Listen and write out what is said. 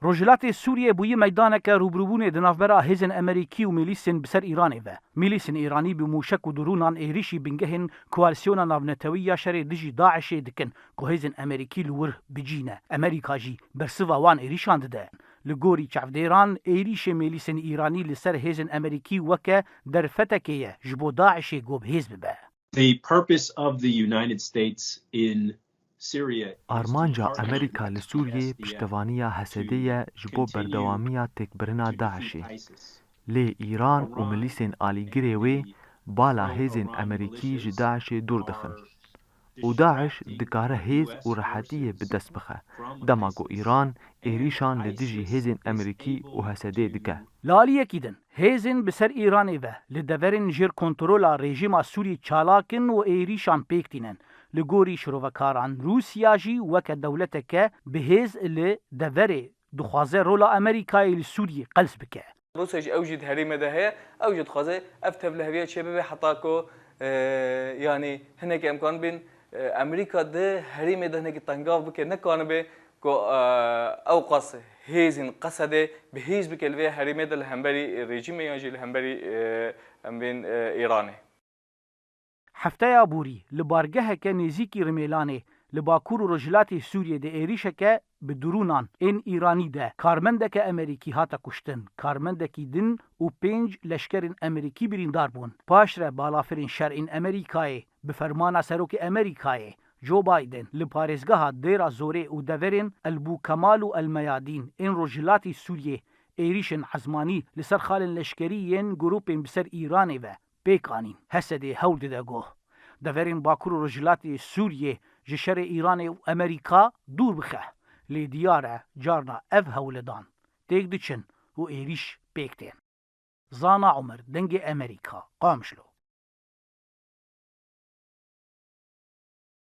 روجلات سوریه بوی میدانک روبروبون دنافبرا هزن امریکی و میلیسن بسر ایرانی و میلیسن ایرانی به موشک و درونان ایریشی بنگهن کوالسیون ناونتوی یا شر دجی داعش دکن که هزن امریکی لور بجینه امریکا جی برسوا وان ایریشان ده لگوری چفدیران ایریش میلیسن ایرانی لسر هزن امریکی وکه در فتکیه جبو داعش گوب هز ببه. The purpose of the United States in آرمانجا امریکا لسوریه پشتوانیا حسدیه جبو بردوامیا تکبرنا داعشی لی ایران و ملیسین آلیگری وی بالا هیزین امریکی جی داعش دور دخن و داعش دکاره هیز و راحتیه بدست بخه دماغو ایران ایریشان لدیجی هیزین امریکی و حسدی دکه لالیه کیدن هیزن بسر ایرانی و لدورن جیر کنترولا رژیم سوری چالاکن و ایریشان پیکتینن لگوری شروعکاران روسیا جی وک دولت که بهز لدوره دخوازه رولا امریکای لسوری قلس بکه روسيا اوجد هريمه ده اوجد خازه افتب لهويه شباب حطاكو يعني هناك امكان بين امريكا ده هريمه ده هناك تنقاف بك نكان به كو اوقاس هيزن قصده بهيز بك الوي هريمه ده الهمبري ريجيم يجي الهمبري بين ايراني هفته بوری لبارگه که نزیکی رمیلانه لباکور و رجلات سوریه ده ایریشه که به درونان این ایرانی ده کارمنده که امریکی هاتا کشتن کارمنده کی دن و 5 لشکرین امریکی بریندار بون پاش را بالافرین شرعین امریکای به فرمان سروک امریکای جو بایدن لپارزگاه دیرا زوره و دورین البو کمال و المیادین این رجلات سوریه ایریشن عزمانی لسر خالن لشکریین گروپین بسر ایرانی و پیکانین حسدی هول ده گو دورین باکور و رجلات سوریه جشر ایران و امریکا دور بخه لی دیاره جارنا اف هولدان تیک دچن و ایریش پیکتین زانا عمر دنگ امریکا قامشلو